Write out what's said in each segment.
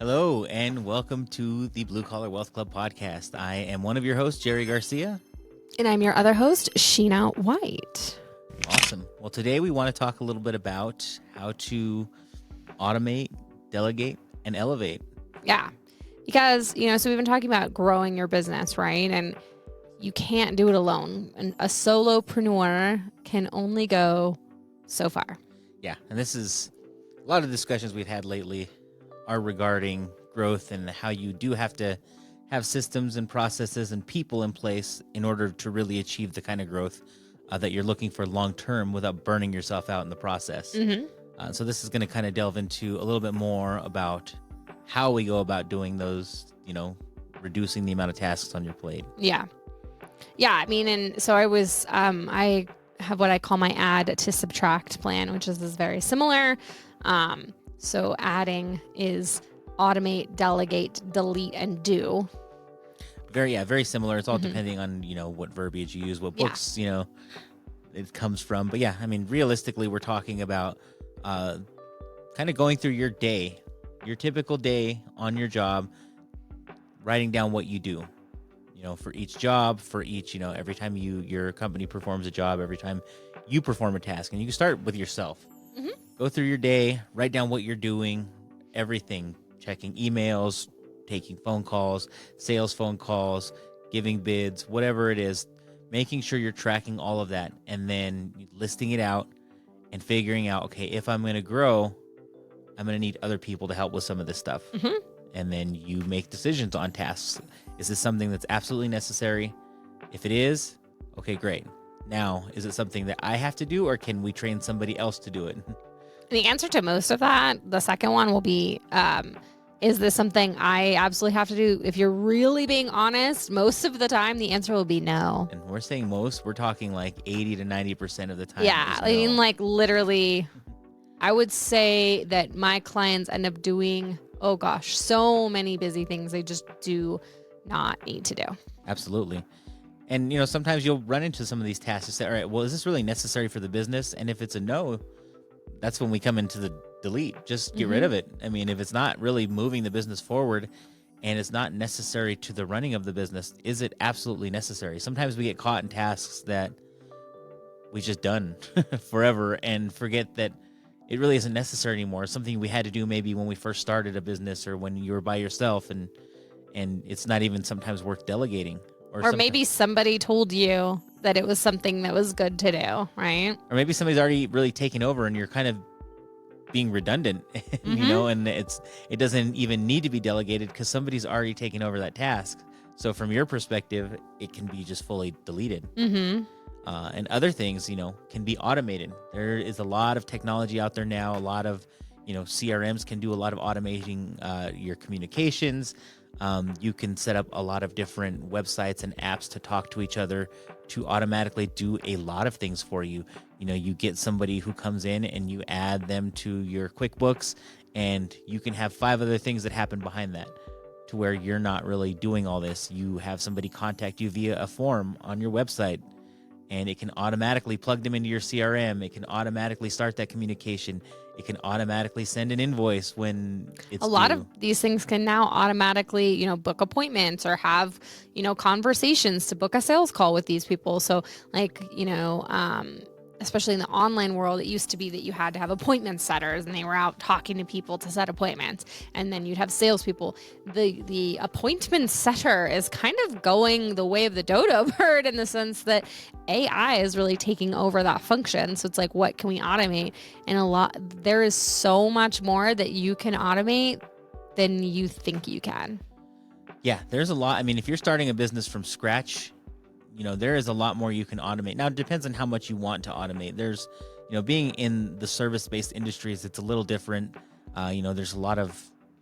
Hello, and welcome to the Blue Collar Wealth Club podcast. I am one of your hosts, Jerry Garcia. And I'm your other host, Sheena White. Awesome. Well, today we want to talk a little bit about how to automate, delegate, and elevate. Yeah. Because, so we've been talking about growing your business, right? And you can't do it alone. And a solopreneur can only go so far. Yeah. And this is a lot of discussions we've had lately are regarding growth and how you do have to have systems and processes and people in place in order to really achieve the kind of growth that you're looking for long term without burning yourself out in the process. Mm-hmm. So this is going to kind of delve into a little bit more about how we go about doing those, reducing the amount of tasks on your plate. Yeah. Yeah. I mean, and so I have what I call my add to subtract plan, which is very similar. So adding is automate, delegate, delete, and do. Very similar. It's all depending on, what verbiage you use, what books, it comes from. But yeah, I mean, realistically, we're talking about kind of going through your day, your typical day on your job, writing down what you do, for each job, for each, every time your company performs a job, every time you perform a task. And you can start with yourself. Mm-hmm. Go through your day, write down what you're doing, everything, checking emails, taking phone calls, sales phone calls, giving bids, whatever it is, making sure you're tracking all of that and then listing it out and figuring out, okay, if I'm going to grow, I'm going to need other people to help with some of this stuff. Mm-hmm. And then you make decisions on tasks. Is this something that's absolutely necessary? If it is, okay, great. Now, is it something that I have to do or can we train somebody else to do it? The answer to most of that, the second one will be, is this something I absolutely have to do? If you're really being honest, most of the time, the answer will be no. And we're saying most, we're talking like 80 to 90% of the time. Yeah. I mean, like literally, I would say that my clients end up doing, so many busy things they just do not need to do. Absolutely. And, sometimes you'll run into some of these tasks and say, all right, well, is this really necessary for the business? And if it's a no, that's when we come into the delete. Just get rid of it. I mean, if it's not really moving the business forward and it's not necessary to the running of the business, is it absolutely necessary? Sometimes we get caught in tasks that we just done forever and forget that it really isn't necessary anymore. It's something we had to do maybe when we first started a business or when you were by yourself and it's not even sometimes worth delegating. Or maybe somebody told you that it was something that was good to do, right? Or maybe somebody's already really taken over and you're kind of being redundant, and it doesn't even need to be delegated because somebody's already taken over that task. So from your perspective, it can be just fully deleted. Mm-hmm. And other things, can be automated. There is a lot of technology out there now. A lot of, CRMs can do a lot of automating your communications. You can set up a lot of different websites and apps to talk to each other to automatically do a lot of things for you. You get somebody who comes in and you add them to your QuickBooks and you can have 5 other things that happen behind that to where you're not really doing all this. You have somebody contact you via a form on your website and it can automatically plug them into your CRM. It can automatically start that communication. It can automatically send an invoice when it's a lot due. of these things can now automatically, book appointments or have, conversations to book a sales call with these people. So like, especially in the online world, it used to be that you had to have appointment setters and they were out talking to people to set appointments. And then you'd have salespeople. The appointment setter is kind of going the way of the dodo bird in the sense that AI is really taking over that function. So it's like, what can we automate? And there is so much more that you can automate than you think you can. Yeah, there's a lot. I mean, if you're starting a business from scratch, there is a lot more you can automate. Now, it depends on how much you want to automate. There's, being in the service-based industries, it's a little different. There's a lot of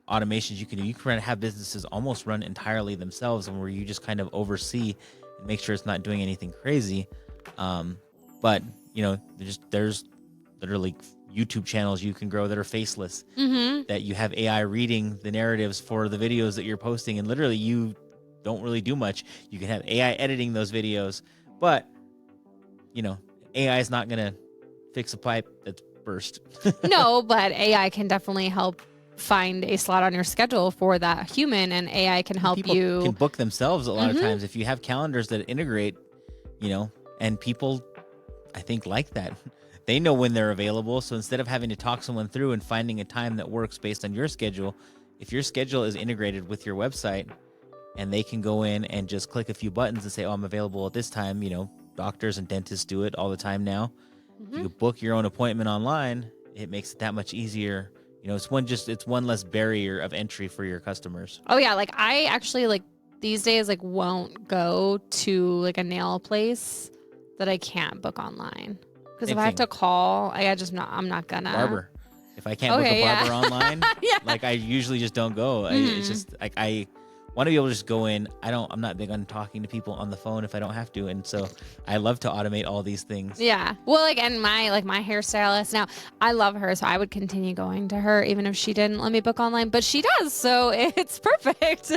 automations you can do. You can have businesses almost run entirely themselves and where you just kind of oversee and make sure it's not doing anything crazy. But, there's literally YouTube channels you can grow that are faceless, that you have AI reading the narratives for the videos that you're posting. And literally you don't really do much. You can have AI editing those videos, but AI is not going to fix a pipe that's burst. No, but AI can definitely help find a slot on your schedule for that human, and AI can help People you. can book themselves a lot of times if you have calendars that integrate, and people, I think, like that. They know when they're available. So instead of having to talk someone through and finding a time that works based on your schedule, if your schedule is integrated with your website and they can go in and just click a few buttons and say, oh, I'm available at this time. Doctors and dentists do it all the time now. If you book your own appointment online, it makes it that much easier. It's one less barrier of entry for your customers. Oh yeah. Like I actually these days, won't go to a nail place that I can't book online. Because if I have to call, I'm not gonna. Barber. If I can't book a barber online, I usually just don't go. It's just I want to be able to just go in. I'm not big on talking to people on the phone if I don't have to. And so I love to automate all these things. Yeah. Well, and my hairstylist now, I love her. So I would continue going to her even if she didn't let me book online, but she does. So it's perfect.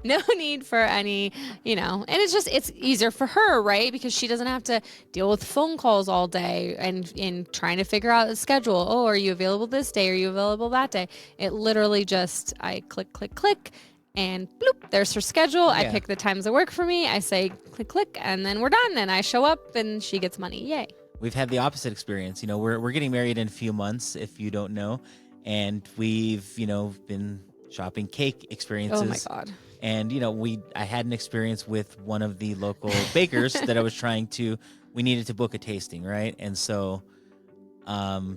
No need for any, and it's easier for her, right? Because she doesn't have to deal with phone calls all day and in trying to figure out a schedule. Oh, are you available this day? Are you available that day? It literally I click, and bloop, there's her schedule. Yeah. I pick the times that work for me. I say click, and then we're done. And I show up, and she gets money. Yay! We've had the opposite experience. We're getting married in a few months, if you don't know, and we've been shopping cake experiences. Oh my god! And I had an experience with one of the local bakers that I was trying to. We needed to book a tasting, right? And so,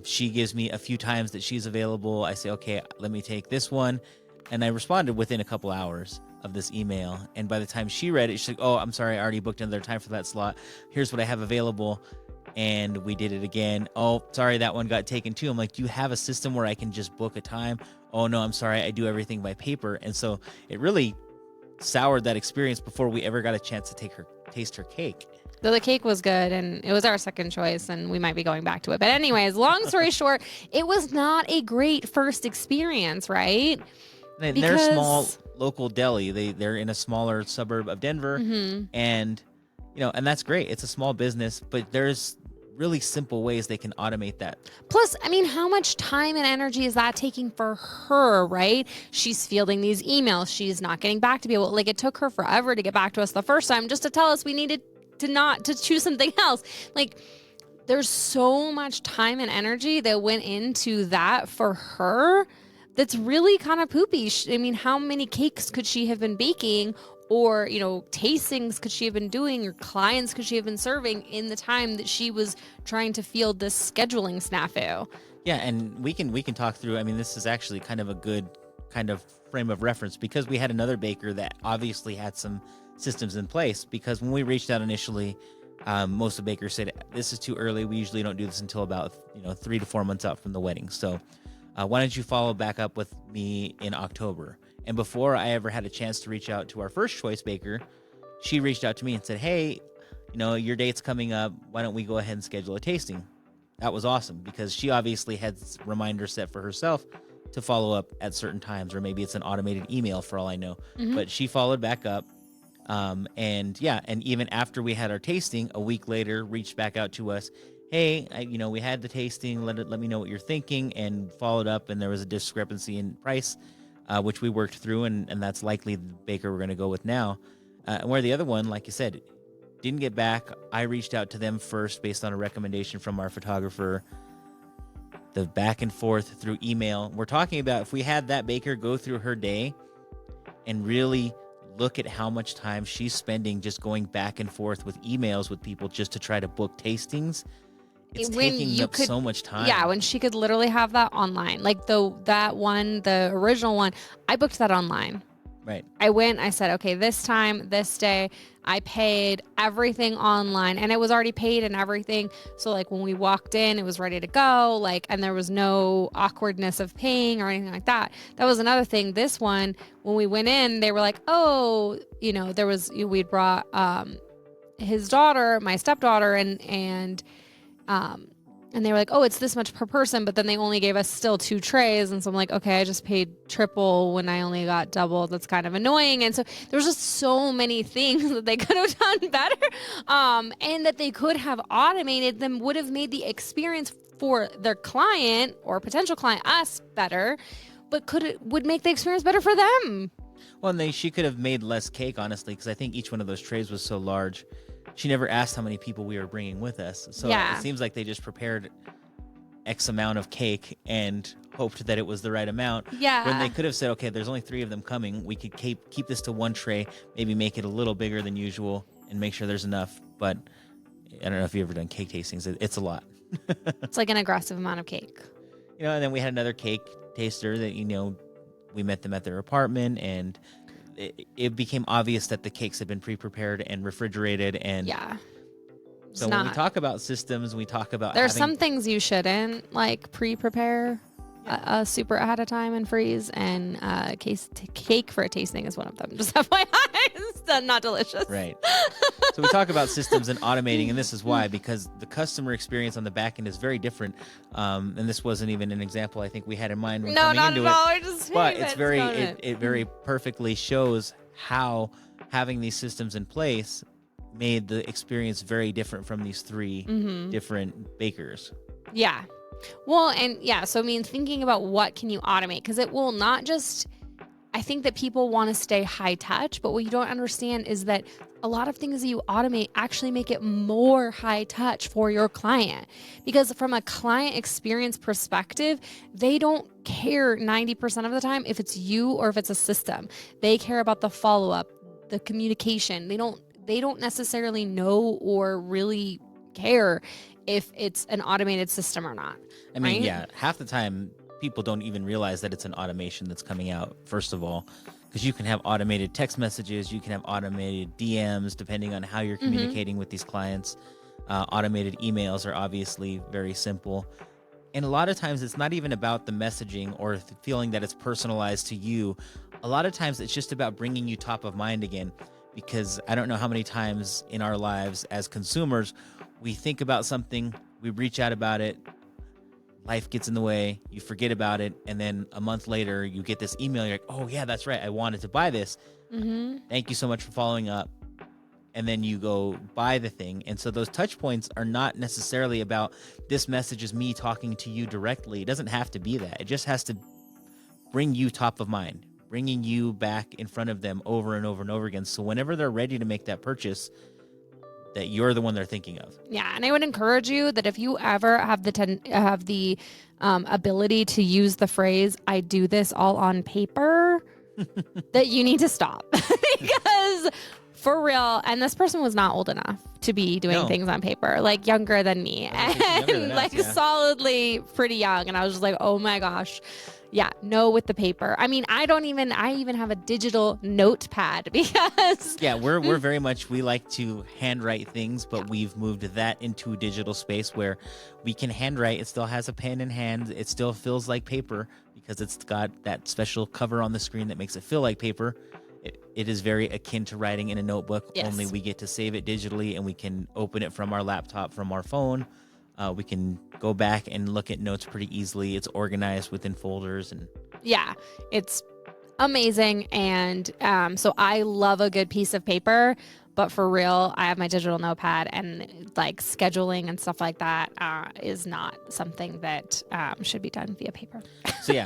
she gives me a few times that she's available. I say, okay, let me take this one. And I responded within a couple hours of this email. And by the time she read it, she's like, oh, I'm sorry, I already booked another time for that slot. Here's what I have available. And we did it again. Oh, sorry, that one got taken too. I'm like, do you have a system where I can just book a time? Oh, no, I'm sorry, I do everything by paper. And so it really soured that experience before we ever got a chance to taste her cake. So the cake was good, and it was our second choice, and we might be going back to it. But anyways, long story short, it was not a great first experience, right? They're a small local deli. They're in a smaller suburb of Denver, and and that's great. It's a small business, but there's really simple ways they can automate that. Plus, how much time and energy is that taking for her, right? She's fielding these emails. She's not getting back to people. It took her forever to get back to us the first time just to tell us we needed to choose something else. There's so much time and energy that went into that for her. That's really kind of poopy. How many cakes could she have been baking, or, tastings could she have been doing, or clients could she have been serving in the time that she was trying to field this scheduling snafu? Yeah, and we can talk through. This is actually kind of a good kind of frame of reference because we had another baker that obviously had some systems in place, because when we reached out initially, most of the bakers said, this is too early. We usually don't do this until about 3 to 4 months out from the wedding. So why don't you follow back up with me in October? And before I ever had a chance to reach out to our first choice baker, she reached out to me and said, hey, your date's coming up. Why don't we go ahead and schedule a tasting? That was awesome because she obviously had reminders set for herself to follow up at certain times, or maybe it's an automated email for all I know. But she followed back up. And even after we had our tasting, a week later, reached back out to us. Hey, we had the tasting. Let me know what you're thinking, and followed up. And there was a discrepancy in price, which we worked through, and that's likely the baker we're going to go with now. And where the other one, like you said, didn't get back. I reached out to them first based on a recommendation from our photographer. The back and forth through email. We're talking about if we had that baker go through her day and really look at how much time she's spending just going back and forth with emails with people just to try to book tastings. It's taking up so much time. Yeah, when she could literally have that online. The original one, I booked that online. Right. I went, I said, okay, this time, this day, I paid everything online, and it was already paid and everything. So when we walked in, it was ready to go, and there was no awkwardness of paying or anything like that. That was another thing. This one, when we went in, they were like, oh, we'd brought his daughter, my stepdaughter, and they were like, oh, it's this much per person, but then they only gave us still 2 trays. And so I'm like, okay, I just paid triple when I only got double. That's kind of annoying. And so there's just so many things that they could have done better, and that they could have automated them, would have made the experience for their client or potential client, us, better. but would make the experience better for them. Well, and she could have made less cake, honestly, because I think each one of those trays was so large. She never asked how many people we were bringing with us. So Yeah. it seems like they just prepared X amount of cake and hoped that it was the right amount. Yeah. When they could have said, okay, there's only 3 of them coming. We could keep this to 1 tray, maybe make it a little bigger than usual and make sure there's enough. But I don't know if you've ever done cake tastings. It's a lot. It's like an aggressive amount of cake. You know, and then we had another cake taster that, we met them at their apartment, and it became obvious that the cakes had been pre-prepared and refrigerated. And yeah. So when we talk about systems, we talk about there's some things you shouldn't like pre-prepare super ahead of time and freeze, and cake for a tasting is one of them. Just FYI, it's not delicious. Right. So we talk about systems and automating, and this is why, because the customer experience on the back end is very different. And this wasn't even an example I think we had in mind when coming into it. But it's it very perfectly shows how having these systems in place made the experience very different from these 3 different bakers. Yeah. Well, and yeah, so I mean, thinking about what can you automate, because it will not just, I think that people want to stay high touch, but what you don't understand is that a lot of things that you automate actually make it more high touch for your client, because from a client experience perspective, they don't care 90% of the time if it's you or if it's a system. They care about the follow-up, the communication. They don't necessarily know or really care if it's an automated system or not. I mean, yeah, half the time people don't even realize that it's an automation that's coming out, first of all, because you can have automated text messages, you can have automated DMs, depending on how you're communicating with these clients. Automated emails are obviously very simple. And a lot of times it's not even about the messaging or feeling that it's personalized to you. A lot of times it's just about bringing you top of mind again, because I don't know how many times in our lives as consumers, we think about something, we reach out about it, life gets in the way, you forget about it, and then a month later you get this email, you're like, oh yeah, that's right, I wanted to buy this. Thank you so much for following up. And then you go buy the thing. And so those touch points are not necessarily about this message is me talking to you directly. It doesn't have to be that. It just has to bring you top of mind, bringing you back in front of them over and over and over again. So whenever they're ready to make that purchase, that you're the one they're thinking of. Yeah, and I would encourage you that if you ever have the ability to use the phrase "I do this all on paper," that you need to stop, because for real, and this person was not old enough to be doing things on paper, like younger than me, and like solidly pretty young, and I was just like, oh my gosh. Yeah, no with the paper. I mean, I even have a digital notepad because... Yeah, we're very much, we like to handwrite things, but we've moved that into a digital space where we can handwrite. It still has a pen in hand. It still feels like paper because it's got that special cover on the screen that makes it feel like paper. It is very akin to writing in a notebook, only we get to save it digitally and we can open it from our laptop, from our phone. We can go back and look at notes pretty easily. It's organized within folders. And yeah, it's amazing. And so I love a good piece of paper, but for real, I have my digital notepad, and like scheduling and stuff like that is not something that should be done via paper. So yeah,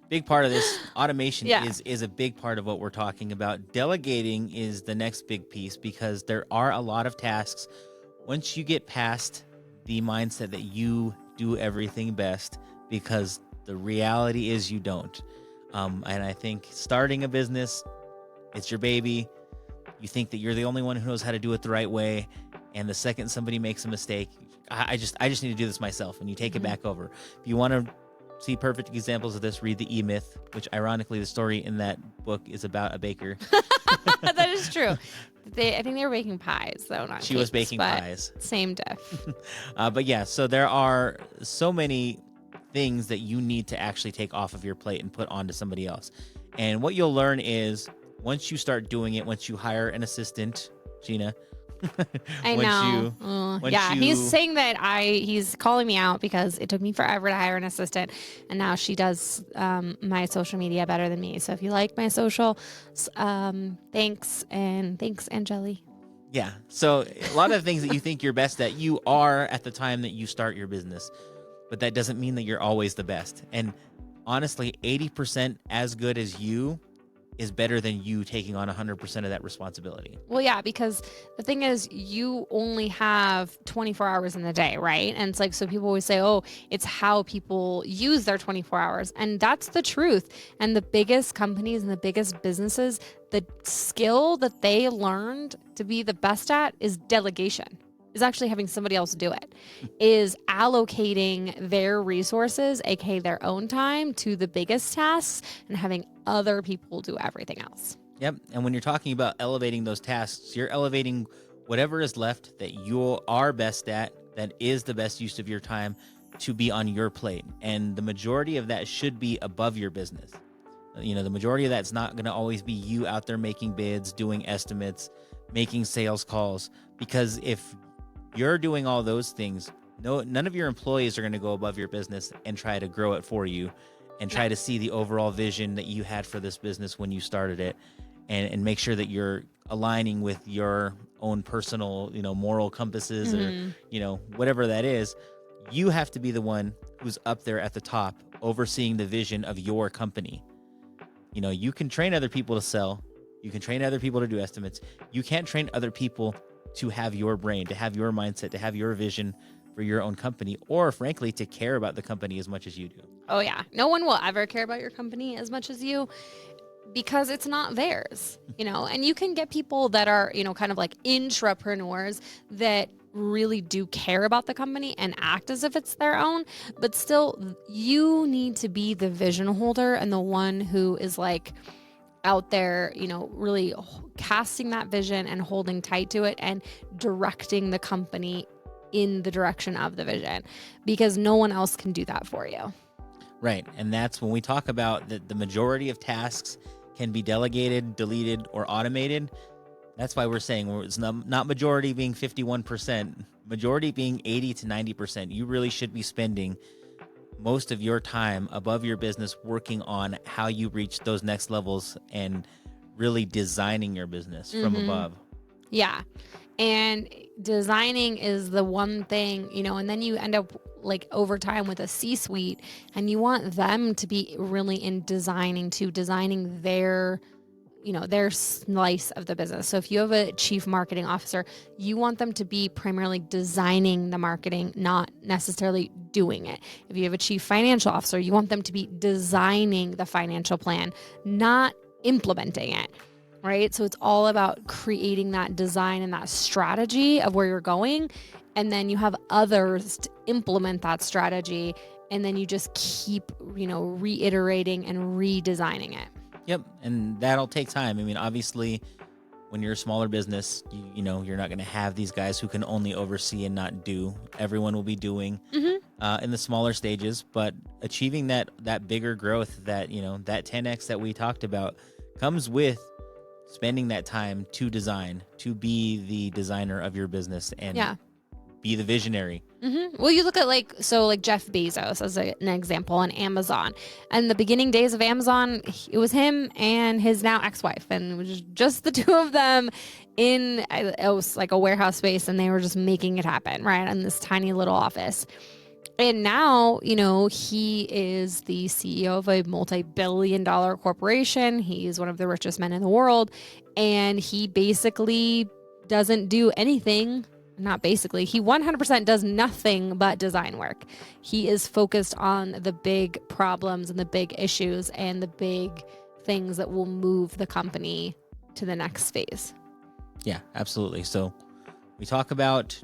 big part of this automation is a big part of what we're talking about. Delegating is the next big piece, because there are a lot of tasks. Once you get past the mindset that you do everything best, because the reality is you don't. And I think starting a business, it's your baby. You think that you're the only one who knows how to do it the right way. And the second somebody makes a mistake, I just need to do this myself. And you take it back over. If you want to see perfect examples of this, read the E-Myth, which ironically the story in that book is about a baker. That is true. I think they were baking pies, though, not She cakes, was baking pies. Same diff. But yeah, so there are so many things that you need to actually take off of your plate and put onto somebody else. And what you'll learn is once you start doing it, once you hire an assistant, Gina. I know. He's saying that he's calling me out because it took me forever to hire an assistant, and now she does my social media better than me. So if you like my social, thanks, Angeli. Yeah. So a lot of the things that you think you're best at, you are at the time that you start your business, but that doesn't mean that you're always the best. And honestly, 80% as good as you is better than you taking on 100% of that responsibility. Well, yeah, because the thing is, you only have 24 hours in the day, right? And it's like, so people always say, oh, it's how people use their 24 hours. And that's the truth. And the biggest companies and the biggest businesses, the skill that they learned to be the best at is delegation. Is actually having somebody else do it, is allocating their resources, aka their own time, to the biggest tasks and having other people do everything else. Yep. And when you're talking about elevating those tasks, you're elevating whatever is left that you are best at, that is the best use of your time, to be on your plate. And the majority of that should be above your business. The majority of that's not going to always be you out there making bids, doing estimates, making sales calls, because if you're doing all those things, none of your employees are going to go above your business and try to grow it for you and try to see the overall vision that you had for this business when you started it, and make sure that you're aligning with your own personal, moral compasses, or, whatever that is. You have to be the one who's up there at the top, overseeing the vision of your company. You can train other people to sell. You can train other people to do estimates. You can't train other people to have your brain, to have your mindset, to have your vision for your own company, or frankly, to care about the company as much as you do. Oh yeah. No one will ever care about your company as much as you, because it's not theirs, and you can get people that are, kind of like intrapreneurs that really do care about the company and act as if it's their own, but still you need to be the vision holder and the one who is like out there, really casting that vision and holding tight to it and directing the company in the direction of the vision, because no one else can do that for you. Right. And that's when we talk about that the majority of tasks can be delegated, deleted, or automated. That's why we're saying it's not majority being 51%, majority being 80 to 90%. You really should be spending most of your time above your business working on how you reach those next levels and really designing your business from above. Yeah. And designing is the one thing, and then you end up like over time with a C-suite, and you want them to be really in designing their their slice of the business. So if you have a chief marketing officer, you want them to be primarily designing the marketing, not necessarily doing it. If you have a chief financial officer, you want them to be designing the financial plan, not implementing it. Right? So it's all about creating that design and that strategy of where you're going. And then you have others to implement that strategy. And then you just keep, reiterating and redesigning it. Yep. And that'll take time. I mean, obviously, when you're a smaller business, you're not going to have these guys who can only oversee and not do. Everyone will be doing in the smaller stages, but achieving that bigger growth, that 10x that we talked about, comes with spending that time to design, to be the designer of your business and be the visionary. Well, you look at like Jeff Bezos as an example on Amazon. And the beginning days of Amazon, it was him and his now ex-wife, and it was just the two of them in it was like a warehouse space, and they were just making it happen, right, in this tiny little office. And now, he is the CEO of a multi-billion-dollar corporation. He's one of the richest men in the world. And he basically doesn't do anything. Not basically. He 100% does nothing but design work. He is focused on the big problems and the big issues and the big things that will move the company to the next phase. Yeah, absolutely. So we talk about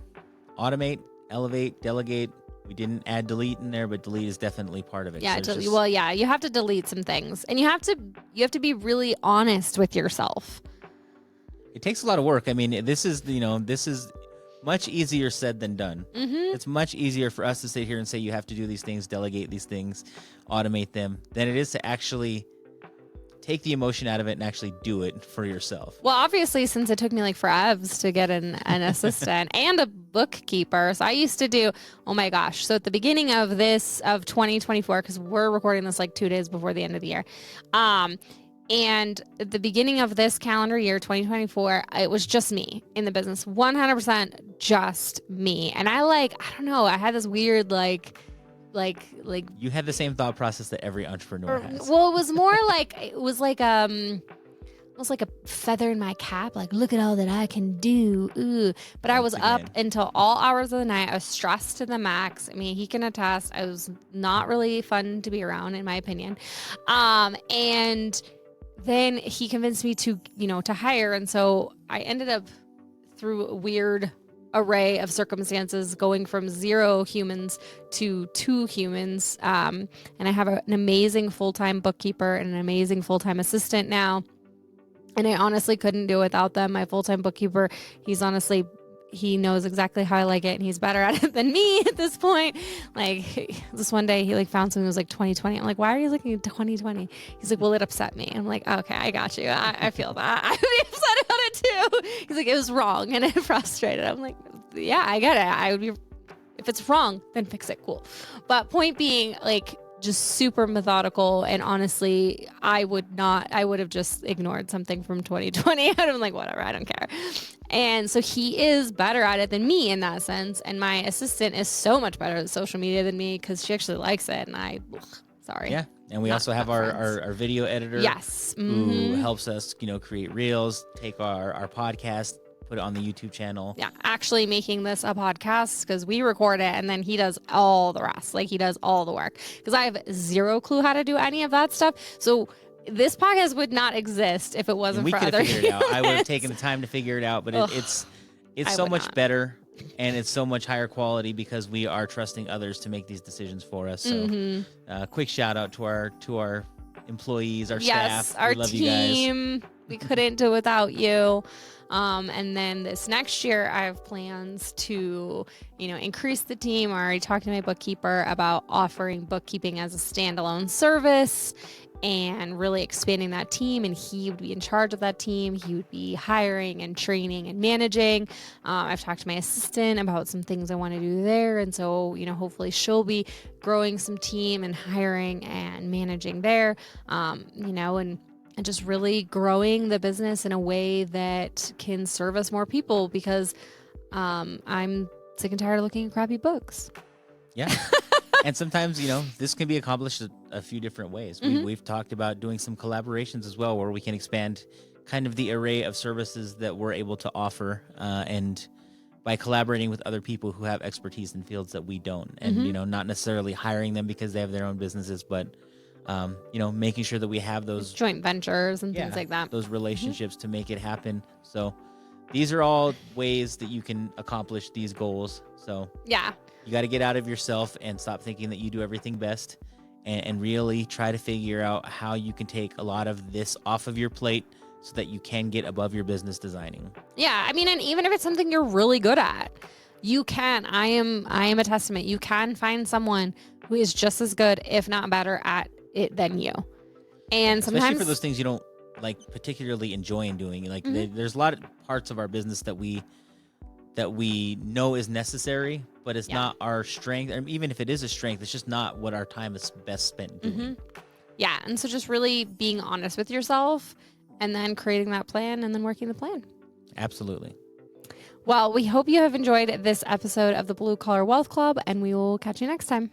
automate, elevate, delegate. We didn't add delete in there, but delete is definitely part of it. Yeah, you have to delete some things, and you have to be really honest with yourself. It takes a lot of work. I mean, this is much easier said than done. It's much easier for us to sit here and say you have to do these things, delegate these things, automate them, than it is to actually take the emotion out of it and actually do it for yourself. Well, obviously, since it took me like forever to get an assistant and a bookkeeper. So I used to do, oh my gosh. So at the beginning of 2024, because we're recording this like 2 days before the end of the year. And at the beginning of this calendar year, 2024, it was just me in the business, 100% just me. And I don't know, I had this weird, like like You had the same thought process that every entrepreneur has. well, it was more like it was like a feather in my cap. Like, look at all that I can do. Ooh. But I was up until all hours of the night. I was stressed to the max. I mean, he can attest. I was not really fun to be around, in my opinion. And then he convinced me to hire. And so I ended up, through a weird array of circumstances, going from 0 humans to 2 humans. And I have an amazing full-time bookkeeper and an amazing full-time assistant now. And I honestly couldn't do it without them. My full-time bookkeeper, he knows exactly how I like it, and he's better at it than me at this point. Like, this one day he found something that was like 2020. I'm like, why are you looking at 2020? He's like, well, it upset me. I'm like, okay, I got you. I feel that. I'd be upset about it too. He's like, it was wrong and it frustrated. I'm like, yeah, I get it. I would be, if it's wrong, then fix it. Cool. But point being, just super methodical, and honestly, I would have just ignored something from 2020. I'm like, whatever, I don't care. And so he is better at it than me in that sense. And my assistant is so much better at social media than me because she actually likes it. And sorry. Yeah. And we also have our video editor. Yes. Who helps us, create reels, take our podcast, put it on the YouTube channel. Yeah, actually making this a podcast, because we record it and then he does all the rest. He does all the work, because I have zero clue how to do any of that stuff. So this podcast would not exist if it wasn't for other figured it out. I would have taken the time to figure it out, but it's so much better, and it's so much higher quality because we are trusting others to make these decisions for us. So quick shout out to our employees, our staff. Our we love team. You guys. We couldn't do it without you. And then this next year, I have plans to, increase the team. I already talked to my bookkeeper about offering bookkeeping as a standalone service and really expanding that team. And he would be in charge of that team. He would be hiring and training and managing. I've talked to my assistant about some things I want to do there. And so, hopefully she'll be growing some team and hiring and managing there, and just really growing the business in a way that can service more people, because I'm sick and tired of looking at crappy books. Yeah. And sometimes, this can be accomplished a few different ways. We've talked about doing some collaborations as well, where we can expand kind of the array of services that we're able to offer, and by collaborating with other people who have expertise in fields that we don't, and, not necessarily hiring them because they have their own businesses, but making sure that we have those joint ventures and things like that, those relationships to make it happen. So these are all ways that you can accomplish these goals. So yeah, you got to get out of yourself and stop thinking that you do everything best, and really try to figure out how you can take a lot of this off of your plate so that you can get above your business designing. Yeah. I mean, and even if it's something you're really good at, you can, I am a testament. You can find someone who is just as good, if not better at it than you. And sometimes, especially for those things you don't particularly enjoy in doing, there's a lot of parts of our business that we know is necessary, but it's not our strength. Or even if it is a strength, it's just not what our time is best spent doing. Yeah. And so just really being honest with yourself, and then creating that plan, and then working the plan. Absolutely. Well, we hope you have enjoyed this episode of the Blue Collar Wealth Club, and we will catch you next time.